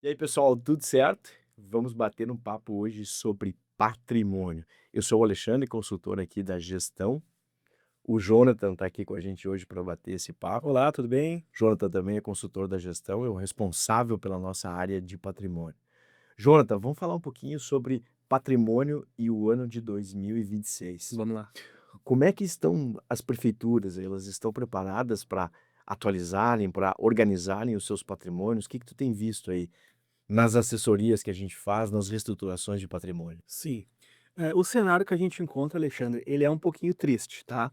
E aí, pessoal, tudo certo? Vamos bater um papo hoje sobre patrimônio. Eu sou o Alexandre, consultor aqui da gestão. O Jonathan está aqui com a gente hoje para bater esse papo. Olá, tudo bem? Jonathan também é consultor da gestão, é o responsável pela nossa área de patrimônio. Jonathan, vamos falar um pouquinho sobre patrimônio e o ano de 2026. Vamos lá. Como é que estão as prefeituras? Elas estão preparadas para atualizarem, para organizarem os seus patrimônios? O que tu tem visto aí nas assessorias que a gente faz, nas reestruturações de patrimônio? Sim. O cenário que a gente encontra, Alexandre, ele é um pouquinho triste, tá?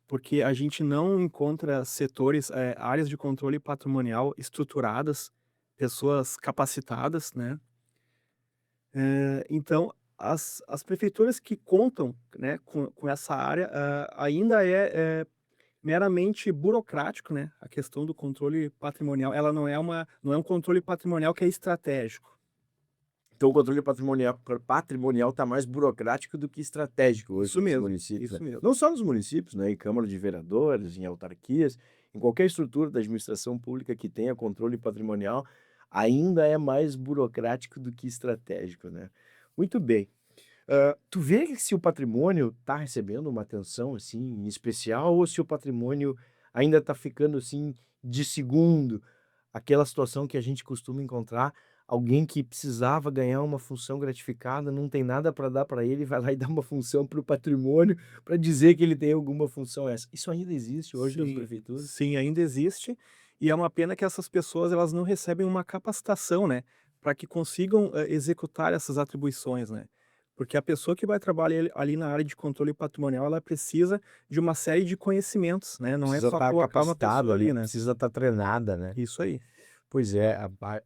Porque a gente não encontra setores, áreas de controle patrimonial estruturadas, pessoas capacitadas, né? Então, as prefeituras que contam, né, com essa área, ainda meramente burocrático, né? A questão do controle patrimonial, ela não é um controle patrimonial que é estratégico. Então o controle patrimonial está mais burocrático do que estratégico hoje Isso nos mesmo, municípios, né. isso mesmo. Não só nos municípios, né, em câmara de vereadores, em autarquias, em qualquer estrutura da administração pública que tenha controle patrimonial, ainda é mais burocrático do que estratégico, né. Muito bem. Tu vê que se o patrimônio está recebendo uma atenção, assim, especial ou se o patrimônio ainda está ficando, assim, de segundo, aquela situação que a gente costuma encontrar, alguém que precisava ganhar uma função gratificada, não tem nada para dar para ele, vai lá e dá uma função para o patrimônio, para dizer que ele tem alguma função essa. Isso ainda existe hoje nas Sim, prefeituras? sim, ainda existe, e é uma pena que essas pessoas elas não recebem uma capacitação, né, para que consigam, executar essas atribuições, né. Porque a pessoa que vai trabalhar ali na área de controle patrimonial, ela precisa de uma série de conhecimentos, né, não é Precisa só estar colocar uma capacitado pessoa ali, ali, né. precisa estar treinada, né? Isso aí. Pois é,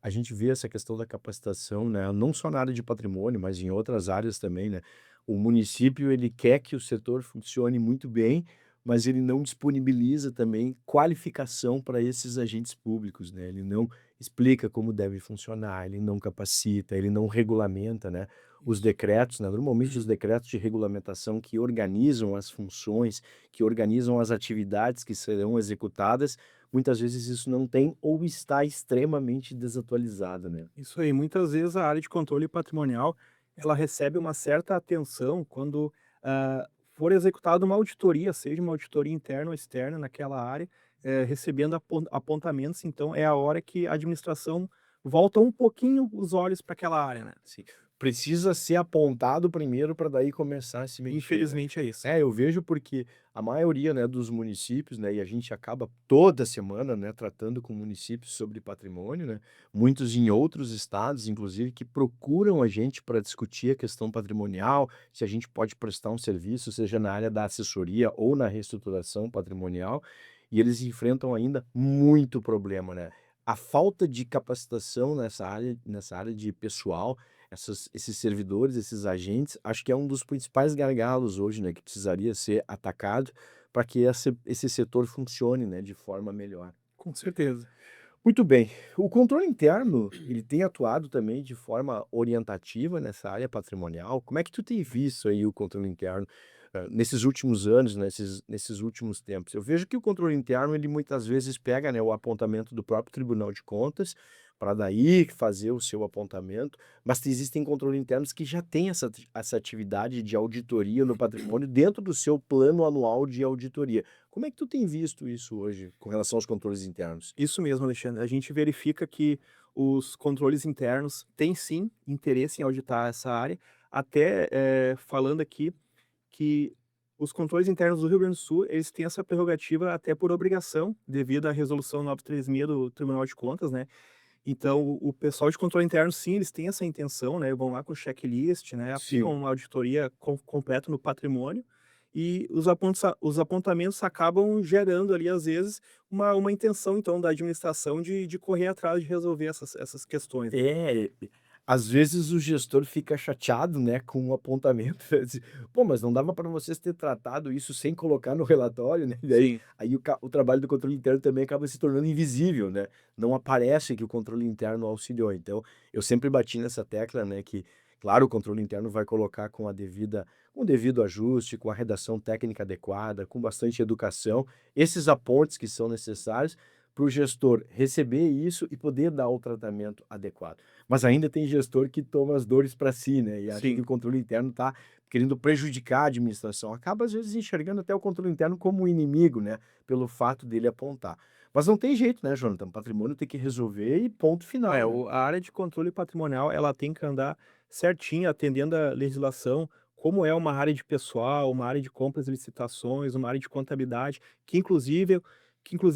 a gente vê essa questão da capacitação, né, não só na área de patrimônio, mas em outras áreas também, né. O município, ele quer que o setor funcione muito bem, mas ele não disponibiliza também qualificação para esses agentes públicos, né. Ele não explica como deve funcionar, ele não capacita, ele não regulamenta, né, os Isso. decretos, né. Normalmente os decretos de regulamentação que organizam as funções, que organizam as atividades que serão executadas, muitas vezes isso não tem ou está extremamente desatualizado, né. Isso aí, muitas vezes a área de controle patrimonial, ela recebe uma certa atenção quando, for executada uma auditoria, seja uma auditoria interna ou externa naquela área, recebendo apontamentos, então é a hora que a administração volta um pouquinho os olhos para aquela área, né. Sim, precisa ser apontado primeiro para daí começar a se mexer, né. Infelizmente é isso. É, eu vejo porque a maioria, né, dos municípios, né, e a gente acaba toda semana, né, tratando com municípios sobre patrimônio, né, muitos em outros estados, inclusive, que procuram a gente para discutir a questão patrimonial, se a gente pode prestar um serviço, seja na área da assessoria ou na reestruturação patrimonial, e eles enfrentam ainda muito problema, né. A falta de capacitação nessa área de pessoal, esses servidores, esses agentes, acho que é um dos principais gargalos hoje, né, que precisaria ser atacado para que esse setor funcione, né, de forma melhor. Com certeza. Muito bem. O controle interno, ele tem atuado também de forma orientativa nessa área patrimonial. Como é que tu tem visto aí o controle interno, nesses últimos anos, nesses últimos tempos? Eu vejo que o controle interno, ele muitas vezes pega, né, o apontamento do próprio Tribunal de Contas, para daí fazer o seu apontamento, mas existem controles internos que já têm essa atividade de auditoria no patrimônio dentro do seu plano anual de auditoria. Como é que tu tem visto isso hoje com relação aos controles internos? Isso mesmo, Alexandre. A gente verifica que os controles internos têm sim interesse em auditar essa área, até, falando aqui que os controles internos do Rio Grande do Sul, eles têm essa prerrogativa até por obrigação, devido à resolução 936 do Tribunal de Contas, né. Então o pessoal de controle interno, sim, eles têm essa intenção, né, vão lá com checklist, né, aplicam Sim. uma auditoria completa no patrimônio, e os apontamentos acabam gerando ali, às vezes, uma intenção então da administração de correr atrás de resolver essas questões. É, às vezes o gestor fica chateado, né, com o apontamento, assim, "Pô, mas não dava para vocês ter tratado isso sem colocar no relatório", né, e daí Sim. aí o trabalho do controle interno também acaba se tornando invisível, né, não aparece que o controle interno auxiliou. Então, eu sempre bati nessa tecla, né, que, claro, o controle interno vai colocar com o devido ajuste, com a redação técnica adequada, com bastante educação, esses apontes que são necessários, para o gestor receber isso e poder dar o tratamento adequado. Mas ainda tem gestor que toma as dores para si, né, e acha que Sim. o controle interno está querendo prejudicar a administração. Acaba, às vezes, enxergando até o controle interno como um inimigo, né, pelo fato dele apontar. Mas não tem jeito, né, Jonathan? Patrimônio tem que resolver e ponto final, É, né? a área de controle patrimonial, ela tem que andar certinho, atendendo a legislação, como é uma área de pessoal, uma área de compras e licitações, uma área de contabilidade, que inclusive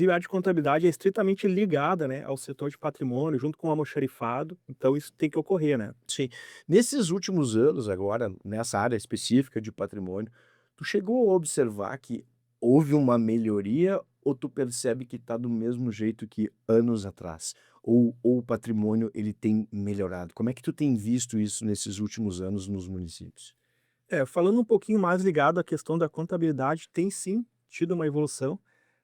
a área de contabilidade é estritamente ligada, né, ao setor de patrimônio, junto com o almoxarifado, então isso tem que ocorrer, né. Sim. Nesses últimos anos agora, nessa área específica de patrimônio, tu chegou a observar que houve uma melhoria ou tu percebe que está do mesmo jeito que anos atrás? Ou o patrimônio ele tem melhorado? Como é que tu tem visto isso nesses últimos anos nos municípios? É, falando um pouquinho mais ligado à questão da contabilidade, tem sim tido uma evolução,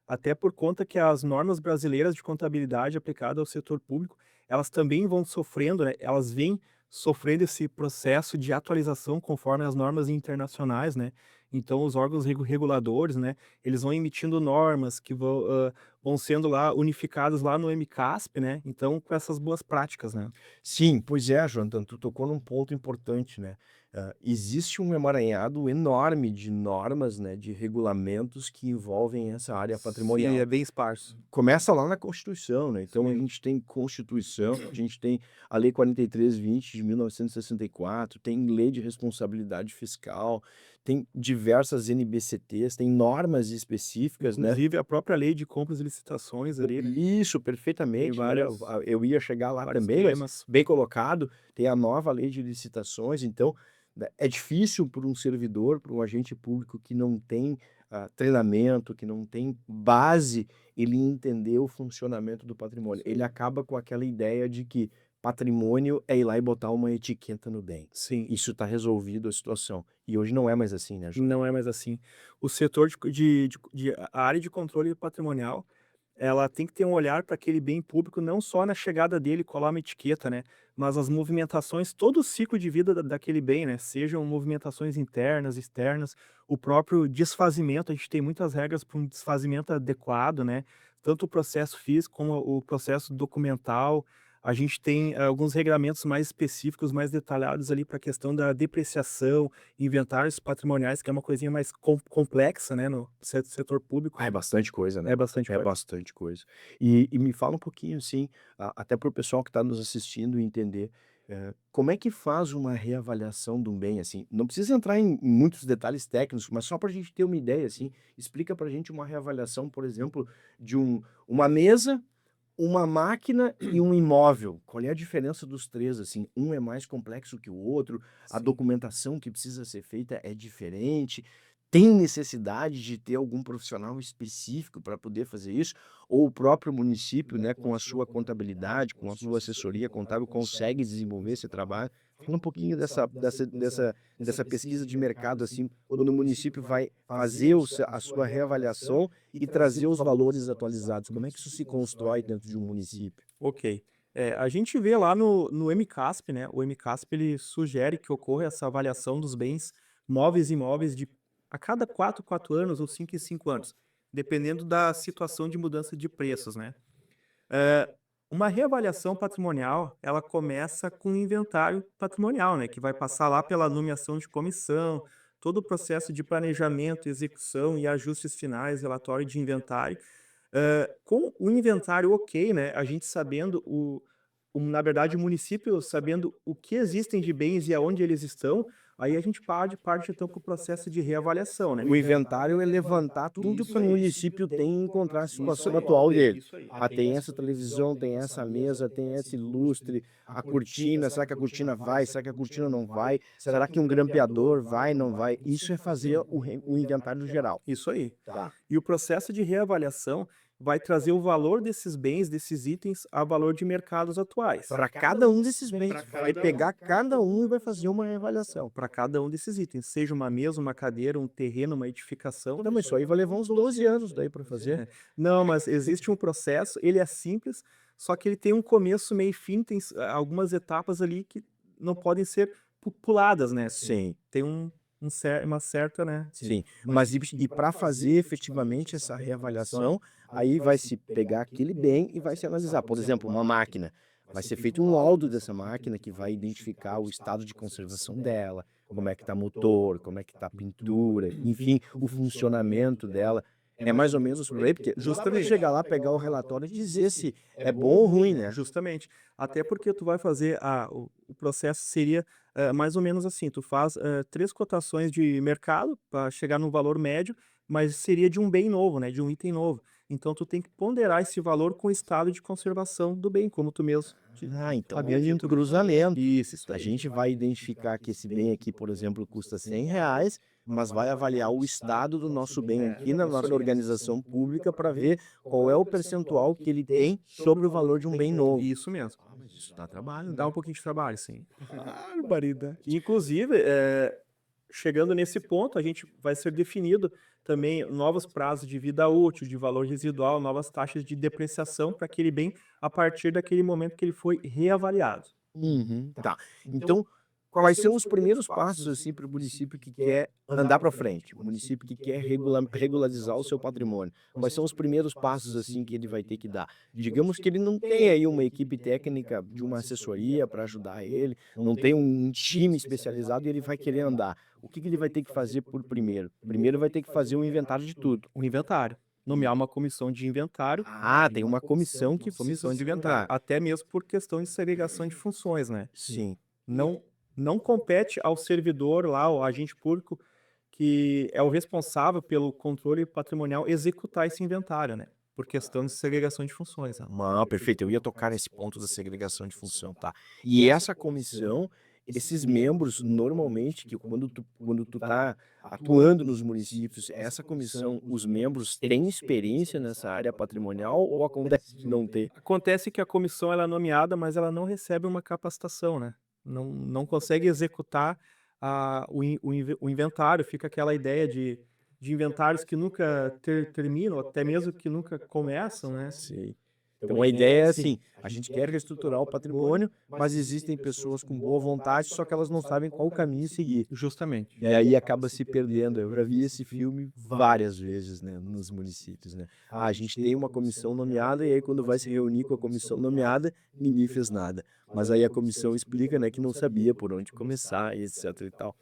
até por conta que as normas brasileiras de contabilidade aplicada ao setor público, elas também vão sofrendo, né, elas vêm sofrendo esse processo de atualização conforme as normas internacionais, né. Então os órgãos reguladores, né, eles vão emitindo normas que vão sendo lá unificadas lá no MCASP, né, então com essas boas práticas, né. Sim, pois é, Jonathan, tu tocou num ponto importante, né? Existe um emaranhado enorme de normas, né, de regulamentos que envolvem essa área Sim, é patrimonial. bem esparso. Começa lá na Constituição, né, então a Sim. gente tem Constituição, a gente tem a Lei 4320 de 1964, tem Lei de Responsabilidade Fiscal, tem diversas NBCTs, tem normas específicas, né. Inclusive a própria lei de compras e licitações ali, né, Isso, tem perfeitamente, né, várias eu ia chegar lá vários também, mas temas. bem colocado, tem a nova Lei de Licitações, então, né, é difícil para um servidor, para um agente público que não tem, treinamento, que não tem base, ele entender o funcionamento do patrimônio. Ele acaba com aquela ideia de que patrimônio é ir lá e botar uma etiqueta no bem. Sim, Isso está resolvido a situação. E hoje não é mais assim, né, Ju? não é mais assim. O setor a área de controle patrimonial, ela tem que ter um olhar para aquele bem público, não só na chegada dele, colar uma etiqueta, né, mas as movimentações, todo o ciclo de vida daquele bem, né, sejam movimentações internas, externas, o próprio desfazimento, a gente tem muitas regras para um desfazimento adequado, né, tanto o processo físico como o processo documental. A gente tem alguns regramentos mais específicos, mais detalhados ali para a questão da depreciação, inventários patrimoniais, que é uma coisinha mais complexa, né, no setor público. Ah, é bastante coisa, né. É bastante É coisa. bastante coisa. E me fala um pouquinho, assim, até para o pessoal que está nos assistindo entender, como é que faz uma reavaliação de um bem, assim? Não precisa entrar em muitos detalhes técnicos, mas só para a gente ter uma ideia, assim, explica para a gente uma reavaliação, por exemplo, de uma mesa, uma máquina e um imóvel. Qual é a diferença dos 3 assim? Um é mais complexo que o outro, a Sim. documentação que precisa ser feita é diferente, tem necessidade de ter algum profissional específico para poder fazer isso? Ou o próprio município, né, com a sua contabilidade, com a sua assessoria contábil, consegue desenvolver esse trabalho? Fala um pouquinho dessa pesquisa de mercado, assim, quando o município vai fazer a sua reavaliação e trazer os valores atualizados. Como é que isso se constrói dentro de um município? Ok. A gente vê lá no MCASP, né, o MCASP ele sugere que ocorra essa avaliação dos bens móveis e imóveis de a cada 4 anos ou 5 em 5 anos, dependendo da situação de mudança de preços, né. Eh, uma reavaliação patrimonial, ela começa com o inventário patrimonial, né, que vai passar lá pela nomeação de comissão, todo o processo de planejamento, execução e ajustes finais, relatório de inventário. Com o inventário ok, né, a gente sabendo na verdade, o município sabendo o que existem de bens e aonde eles estão, aí a gente parte então para o processo de reavaliação, né. O inventário é levantar tudo que o município tem e encontrar a situação atual dele. Ah, tem essa televisão, tem essa mesa, tem esse lustre, a cortina, será que a cortina vai? Será que a cortina não vai? Será que um grampeador vai, não vai? Isso é fazer o inventário geral. Isso aí. Tá. E o processo de reavaliação vai trazer o valor desses bens, desses itens, a valor de mercados atuais. Para cada um desses bens, vai pegar cada um e vai fazer uma reavaliação. Para cada um desses itens, seja uma mesa, uma cadeira, um terreno, uma edificação. Não, mas isso aí vai levar uns 12 anos daí para fazer. Não, mas existe um processo, ele é simples, só que ele tem um começo, meio e fim, algumas etapas ali que não podem ser puladas, né. Sim. Tem um uma certa, né? Sim, mas e para fazer efetivamente essa reavaliação, aí vai se pegar aquele bem e vai se analisar. Por exemplo, uma máquina, vai ser feito um laudo dessa máquina que vai identificar o estado de conservação dela, como é que está motor, como é que está a pintura, enfim, o funcionamento dela. É mais ou menos por aí, porque não dá para Justamente. chegar lá, pegar o relatório e dizer se é bom ou ruim, né? Justamente. Até porque tu vai fazer o processo seria, mais ou menos assim, tu faz, 3 cotações de mercado para chegar num valor médio, mas seria de um bem novo, né, de um item novo. Então tu tem que ponderar esse valor com o estado de conservação do bem, como tu mesmo Ah, então havia houve um dito. cruzamento. Isso A aí. gente vai identificar que esse bem aqui, por exemplo, custa R$ 100, mas vai avaliar o estado do nosso bem aqui na nossa organização pública para ver qual é o percentual que ele tem sobre o valor de um bem novo. Isso mesmo. Ah, mas isso dá trabalho, Dá né? um pouquinho de trabalho, sim. Barbaridade. Inclusive, chegando nesse ponto, a gente vai ser definido também novos prazos de vida útil, de valor residual, novas taxas de depreciação para aquele bem a partir daquele momento que ele foi reavaliado. Uhum, tá. Então, quais são os primeiros passos, assim, para o município que quer andar para frente? O município que quer regularizar o seu patrimônio. Quais são os primeiros passos, assim, que ele vai ter que dar? Digamos que ele não tem aí uma equipe técnica de uma assessoria para ajudar ele, não tem um time especializado e ele vai querer andar. O que que ele vai ter que fazer por primeiro? Primeiro vai ter que fazer um inventário de tudo. O inventário. Nomear uma comissão de inventário, Ah, tem uma comissão que precisa comissão de se inventário, montar. até mesmo por questão de segregação de funções, né? Sim. Não, não compete ao servidor lá, ao agente público, que é o responsável pelo controle patrimonial, executar esse inventário, né? Por questão de segregação de funções. Né? Não, perfeito. Eu ia tocar nesse ponto da segregação de função, tá? E essa comissão, esses membros, normalmente, que quando tu tá atuando nos municípios, essa comissão, os membros têm experiência nessa área patrimonial ou acontece de não ter? Acontece que a comissão ela é nomeada, mas ela não recebe uma capacitação, né? Não consegue executar o inventário, fica aquela ideia de inventários que nunca terminam, até mesmo que nunca começam, né? Sei. Então a ideia é assim, a gente quer reestruturar o patrimônio, mas existem pessoas com boa vontade, só que elas não sabem qual caminho seguir. Justamente. E aí acaba se perdendo. Eu já vi esse filme várias vezes, né, nos municípios, né. Ah, a gente tem uma comissão nomeada e aí quando vai se reunir com a comissão nomeada, ninguém fez nada. Mas aí a comissão explica, né, que não sabia por onde começar e etc e tal.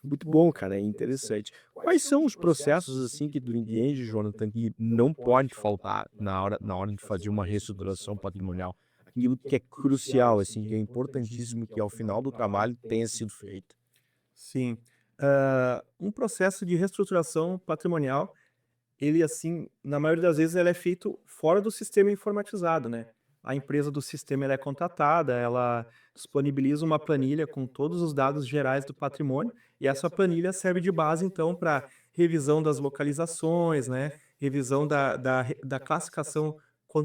Muito bom, cara, é interessante. Quais são os processos, assim, que tu entende, Jonathan, que não pode faltar na hora de fazer uma reestruturação patrimonial? Aquilo que é crucial, assim, que é importantíssimo que ao final do trabalho tenha sido feito. Sim. Um processo de reestruturação patrimonial, ele assim, na maioria das vezes, ele é feito fora do sistema informatizado, né. A empresa do sistema ela é contratada, ela disponibiliza uma planilha com todos os dados gerais do patrimônio, e essa planilha serve de base, então, para revisão das localizações, né, revisão da classificação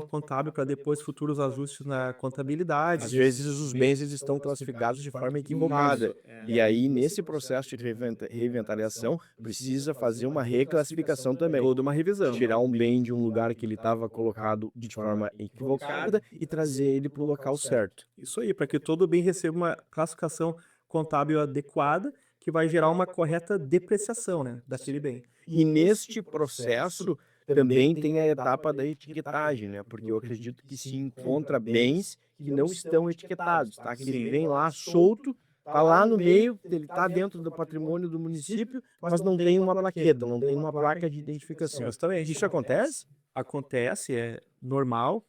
contábil para depois futuros ajustes na Às contabilidade. vezes os bens eles estão classificados de forma equivocada. E aí, nesse processo de reinventariação, precisa fazer uma reclassificação também. Toda uma revisão. Tirar um bem de um lugar que ele estava colocado de forma equivocada e trazer ele para o local certo. Isso aí, para que todo bem receba uma classificação contábil adequada, que vai gerar uma correta depreciação, né, daquele bem. E neste processo também tem a etapa da etiquetagem, né? Porque eu acredito que se encontra bens que não estão etiquetados, tá? Que ele vem lá solto, tá lá no meio, ele tá dentro do patrimônio do município, mas não tem uma plaqueta, não tem uma placa de identificação. Justamente. Isso acontece? Acontece, é normal,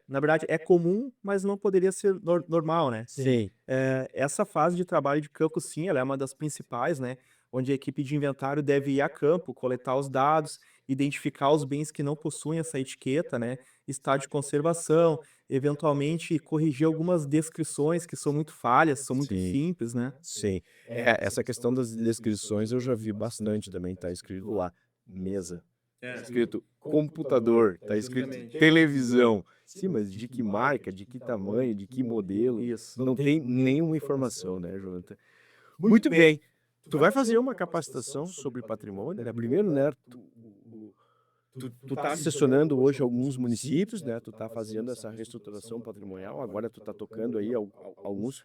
na verdade é comum, mas não poderia ser normal, né. Sim. Essa fase de trabalho de campo sim, ela é uma das principais, né, onde a equipe de inventário deve ir a campo, coletar os dados, identificar os bens que não possuem essa etiqueta, né, estado de conservação, eventualmente corrigir algumas descrições que são muito falhas, são muito Sim. simples, né. Sim. Essa questão das descrições eu já vi bastante também, tá escrito lá, mesa, tá escrito computador, tá escrito televisão. Sim, mas de que marca, de que tamanho, de que modelo? Isso. Não tem nenhuma informação, né, Jonathan? Muito bem. Tu vai fazer uma capacitação sobre patrimônio, né? Primeiro, né, tu tá assessorando hoje alguns municípios, né? Tu tá fazendo essa reestruturação patrimonial, agora tu tá tocando aí alguns.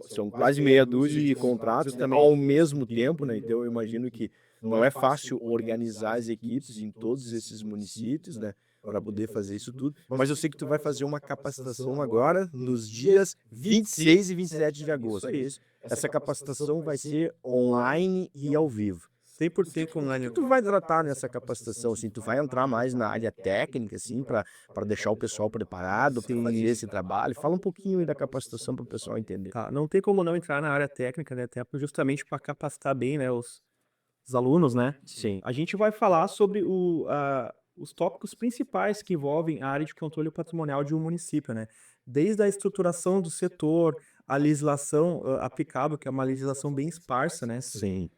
são quase meia dúzia de contratos também ao mesmo tempo, né, então eu imagino que não é fácil organizar as equipes em todos esses municípios, né, para poder fazer isso tudo, mas eu sei que tu vai fazer uma capacitação agora nos dias 26 e 27 de agosto, é isso? Essa capacitação vai ser online e ao vivo. 100% O que online. que tu vai tratar nessa capacitação, assim? Tu vai entrar mais na área técnica, assim, para deixar o pessoal preparado para fazer esse trabalho? Fala um pouquinho aí da capacitação para o pessoal entender. Tá, não tem como não entrar na área técnica, né, até justamente para capacitar bem, né, os alunos, né. Sim. A gente vai falar sobre os tópicos principais que envolvem a área de controle patrimonial de um município, né. Desde a estruturação do setor, a legislação, aplicável, que é uma legislação bem esparsa, né. Sim.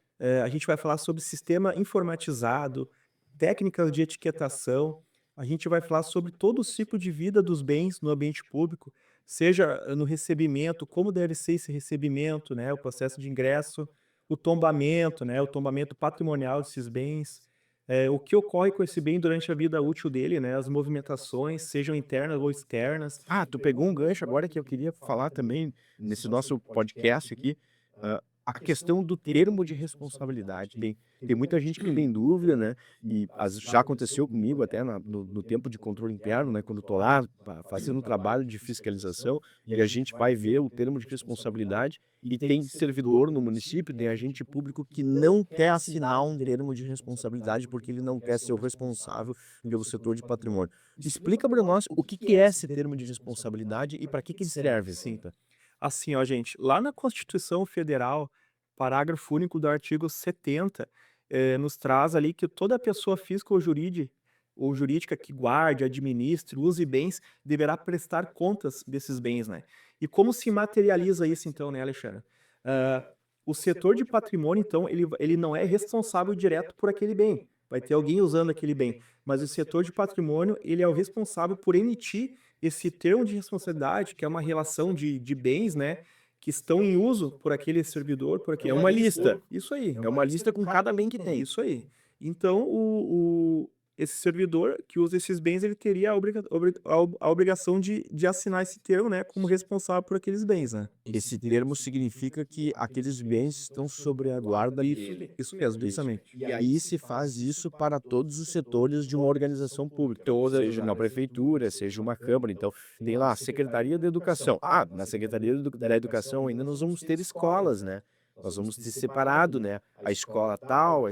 A gente vai falar sobre sistema informatizado, técnicas de etiquetação, a gente vai falar sobre todo o ciclo de vida dos bens no ambiente público, seja no recebimento, como deve ser esse recebimento, né, o processo de ingresso, o tombamento patrimonial desses bens, o que ocorre com esse bem durante a vida útil dele, né, as movimentações, sejam internas ou externas. Ah, tu pegou um gancho agora que eu queria falar também nesse nosso podcast aqui, a questão do termo de responsabilidade. Tem muita gente que tem dúvida, né? E já aconteceu comigo até no tempo de controle interno, né? Quando estou lá fazendo um trabalho de fiscalização e a gente vai ver o termo de responsabilidade e tem servidor no município, tem agente público que não quer assinar um termo de responsabilidade porque ele não quer ser o responsável pelo setor de patrimônio. Explica para nós o que que é esse termo de responsabilidade e para que ele serve, assim, Sim. tá? Assim, ó, gente, lá na Constituição Federal, parágrafo único do artigo 70, nos traz ali que toda pessoa física ou jurídica que guarde, administre, use bens, deverá prestar contas desses bens, né? E como se materializa isso então, né, Alexandre? Ah, o setor de patrimônio, então, ele não é responsável direto por aquele bem. Vai ter alguém usando aquele bem. Mas o setor de patrimônio, ele é o responsável por emitir esse termo de responsabilidade, que é uma relação de bens, né, que estão em uso por aquele servidor, por É aquele uma lista. gestor. Isso aí, É uma lista com cada bem que tem. isso aí. Então, esse servidor que usa esses bens, ele teria a obrigação de assinar esse termo, né, como responsável por aqueles bens, né. Esse termo significa que aqueles bens estão sob a guarda dele. Isso mesmo, Isso. justamente. E aí se faz isso para todos os setores de uma organização pública, Todas as seja na prefeitura, seja uma câmara. Então, tem lá a Secretaria da Educação. Ah, na Secretaria da Educação ainda nós vamos ter escolas, né? Nós vamos ter separado, né? A escola tal,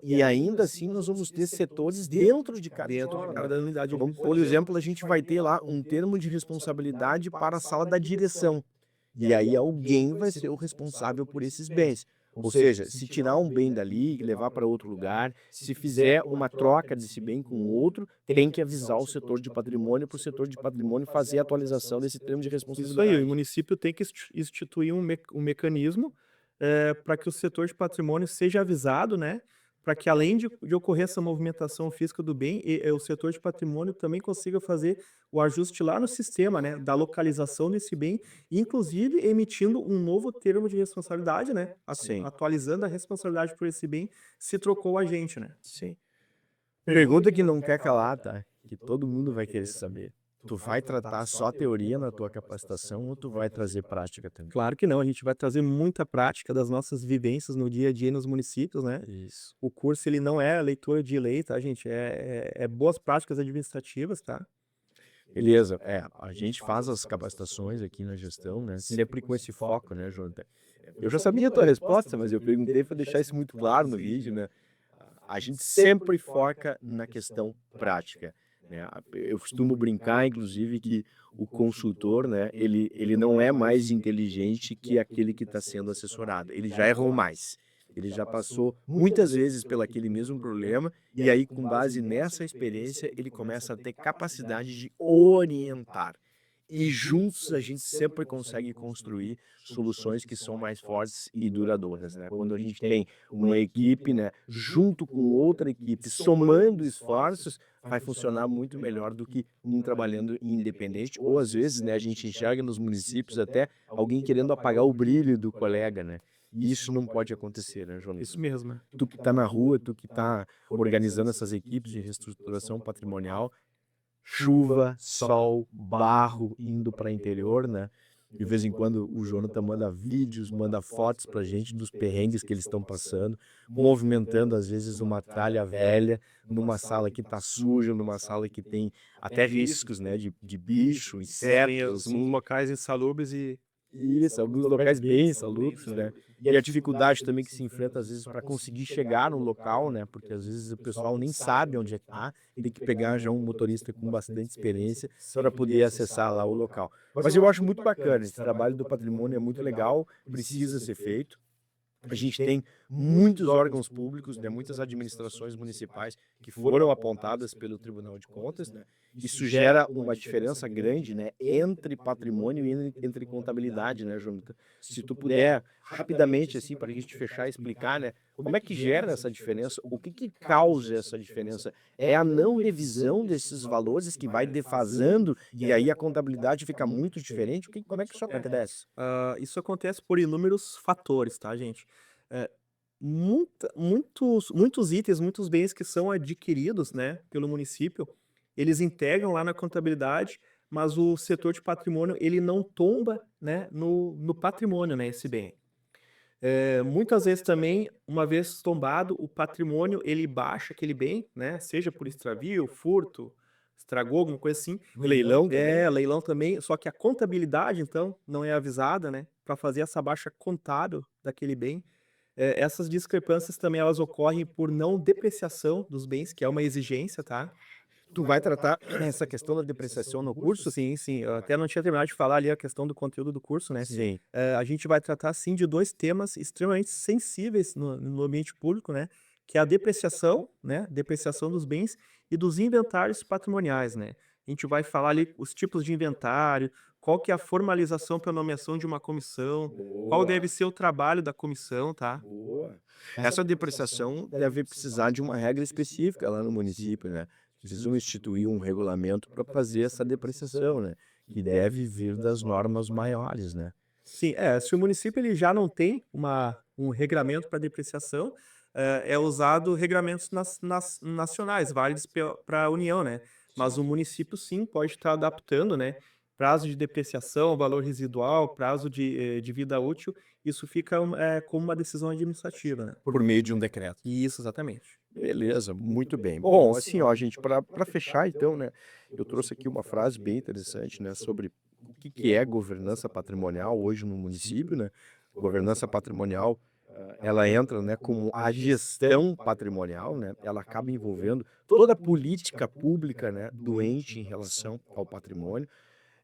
e ainda assim nós vamos ter setores dentro de cada dentro de escola, né? cada unidade. Então, por exemplo, a gente vai ter lá um termo de responsabilidade para a sala da direção. E aí alguém vai ser o responsável por esses bens. Ou seja, se tirar um bem dali e levar para outro lugar, se fizer uma troca desse bem com outro, tem que avisar o setor de patrimônio para o setor de patrimônio fazer a atualização desse termo de Isso aí, o responsabilidade. município tem que instituir um mecanismo, para que o setor de patrimônio seja avisado, né, para que além de ocorrer essa movimentação física do bem, o setor de patrimônio também consiga fazer o ajuste lá no sistema, né, da localização desse bem, inclusive emitindo um novo termo de responsabilidade, né, Sim, atualizando a responsabilidade por esse bem, se trocou o agente, né. sim. Pergunta que não quer calar, tá? Que todo mundo vai querer saber. Tu vai tratar só teoria na tua capacitação ou tu vai trazer prática também? Claro que não, a gente vai trazer muita prática das nossas vivências no dia a dia nos municípios, né. Isso. O curso ele não é leitura de lei, tá, gente, é boas práticas administrativas, tá. Beleza. É, a gente faz as capacitações aqui na gestão, né? Sempre com esse foco, né, Jonathan? Eu já sabia a tua resposta, mas eu perguntei para deixar isso muito claro no vídeo, né? A gente sempre foca na questão prática, né? Eu costumo brincar, inclusive, que o consultor, né, ele não é mais inteligente que aquele que está sendo assessorado. Ele já errou mais. Ele já passou muitas vezes pelo aquele mesmo problema e aí, com base nessa experiência, ele começa a ter capacidade de orientar. E juntos a gente sempre consegue construir soluções que são mais fortes e duradouras, né? Quando a gente tem uma equipe, né, junto com outra equipe, somando esforços, vai funcionar muito melhor do que um trabalhando independente. Ou às vezes, né, a gente enxerga nos municípios até alguém querendo apagar o brilho do colega, né? E isso não pode acontecer, né, Isso Jonathan? mesmo, é. Tu que está na rua, tu que está organizando essas equipes de reestruturação patrimonial, chuva, sol, barro, indo para interior, né? De vez em quando o Jonathan manda vídeos, manda fotos pra gente dos perrengues que eles estão passando, movimentando às vezes uma tralha velha, numa sala que tá suja, numa sala que tem até riscos, né, de bicho, Tem insetos, os locais insalubres e isso, alguns locais bem insalubres, né? E a dificuldade também que se enfrenta às vezes para conseguir chegar no local, né? Porque às vezes o pessoal nem sabe onde é que tá, tem que pegar já um motorista com bastante experiência para poder acessar lá o local. Mas eu acho muito bacana, esse trabalho do patrimônio é muito legal, precisa ser feito. A gente tem muitos órgãos públicos, né, muitas administrações municipais que foram apontadas pelo Tribunal de Contas, né? Isso gera uma diferença grande, né, entre patrimônio e entre contabilidade, né, Jonathan? Se tu puder rapidamente assim para a gente fechar e explicar, né, como é que gera essa diferença? O que que causa essa diferença? É a não revisão desses valores que vai defasando e aí a contabilidade fica muito diferente? Como é que isso acontece? Isso acontece por inúmeros fatores, tá, gente? Eh, muitos itens, muitos bens que são adquiridos, né, pelo município, eles integram lá na contabilidade, mas o setor de patrimônio, ele não tomba, né, no patrimônio, né, esse bem. Muitas vezes também, uma vez tombado, o patrimônio, ele baixa aquele bem, né, seja por extravio, furto, estragou, alguma coisa assim. Leilão também? Leilão também, só que a contabilidade, então, não é avisada, né, para fazer essa baixa contábil daquele bem. Essas discrepâncias também elas ocorrem por não depreciação dos bens, que é uma exigência, tá? Tu vai tratar essa questão da depreciação no curso? Sim, sim, eu até não tinha terminado de falar ali a questão do conteúdo do curso, né. Sim. A gente vai tratar sim de 2 temas extremamente sensíveis no ambiente público, né, que é a depreciação, né, depreciação dos bens e dos inventários patrimoniais, né. A gente vai falar ali os tipos de inventário, qual que é a formalização para nomeação de uma comissão, qual Boa, deve ser o trabalho da comissão, tá. boa. Essa depreciação deve precisar de uma regra específica lá no município, né? Precisam instituir um regulamento para fazer essa depreciação, né? Que deve vir das normas maiores, né? Sim, se o município ele já não tem um regramento para depreciação, é usado regramentos nacionais, válidos para a União, né. Mas o município sim pode estar adaptando, né, prazo de depreciação, valor residual, prazo de vida útil, isso fica, como uma decisão administrativa, né. Por meio de um decreto. Isso, exatamente. Beleza, muito bem. Bom, assim, ó, gente, para fechar, então, né? Eu trouxe aqui uma frase bem interessante, né? Sobre o que que é governança patrimonial hoje no município, né? Governança patrimonial, ela entra, né, como a gestão patrimonial, né? Ela acaba envolvendo toda a política pública, né, do ente em relação ao patrimônio.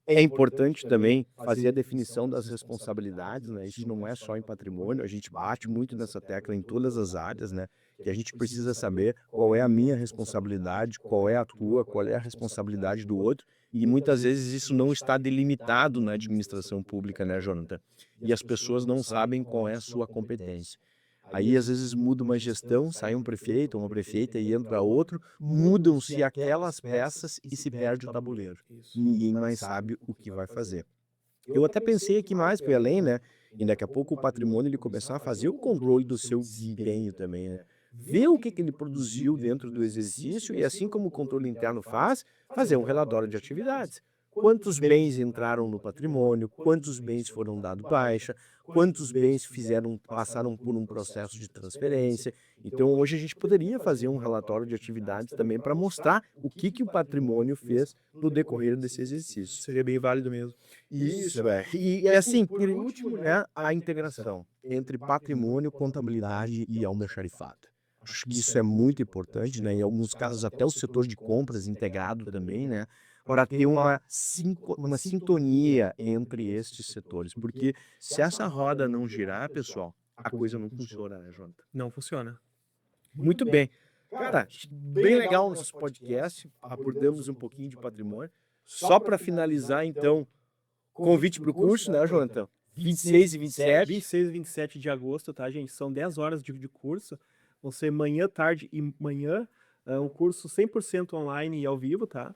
É importante também fazer a definição das responsabilidades, né? Isso não é só em patrimônio, a gente bate muito nessa tecla em todas as áreas, né? Que a gente precisa saber qual é a minha responsabilidade, qual é a tua, qual é a responsabilidade do outro. E muitas vezes isso não está delimitado na administração pública, né, Jonathan? E as pessoas não sabem qual é a sua competência. Aí, às vezes, muda uma gestão, sai um prefeito ou uma prefeita e entra outro, mudam-se aquelas peças e se perde o tabuleiro. Isso. Ninguém mais sabe o que vai fazer. Eu até pensei aqui mais para além, né? E daqui a pouco o patrimônio ele começar a fazer o controle do seu desempenho também, né? Ver o que que ele produziu dentro do exercício e, assim como o controle interno faz, fazer um relatório de atividades. Quantos bens entraram no patrimônio, quantos bens foram dados baixa, quantos bens passaram por um processo de transferência. Então, hoje a gente poderia fazer um relatório de atividades também para mostrar o que que o patrimônio fez no decorrer desse exercício. Seria bem válido mesmo. Isso, é. E assim, por último, né, a integração entre patrimônio, contabilidade e almoxarifado. Acho que isso é muito importante, né? Em alguns casos, até o setor de compras integrado também, né? Para ter uma sintonia entre estes setores. Porque se essa roda não girar, pessoal, a coisa não funciona, né, Jonathan? Não funciona. Muito bem. Cara, bem legal o nosso podcast. Abordamos um pouquinho de patrimônio. Só para finalizar, então, convite para o curso, né, Jonathan? 26 e 27. 26 e 27 de agosto, tá, gente? São 10 horas de curso. Vão ser manhã, tarde e manhã. É um curso 100% online e ao vivo, tá?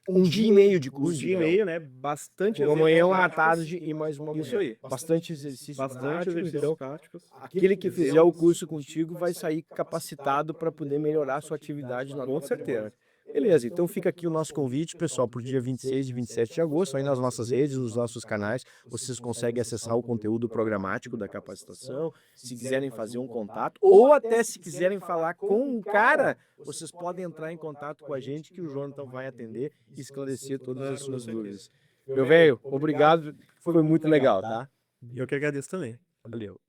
Um dia e meio de Um curso. dia e meio, né? Bastante Uma manhã, uma práticas. tarde e mais uma Isso manhã. aí. Bastante exercício Bastante prático, exercícios então práticos. aquele que fizer o curso contigo vai sair capacitado para poder melhorar a sua atividade na Com nova certeza. demanda. Beleza, então fica aqui o nosso convite, pessoal, para o dia 26 e 27 de agosto, aí nas nossas redes, nos nossos canais, vocês conseguem acessar o conteúdo programático da capacitação, se quiserem fazer um contato, ou até se quiserem falar com o cara, vocês podem entrar em contato com a gente, que o Jonathan vai atender e esclarecer todas as suas dúvidas. Meu velho, obrigado, foi muito legal, tá? Eu que agradeço também. Valeu.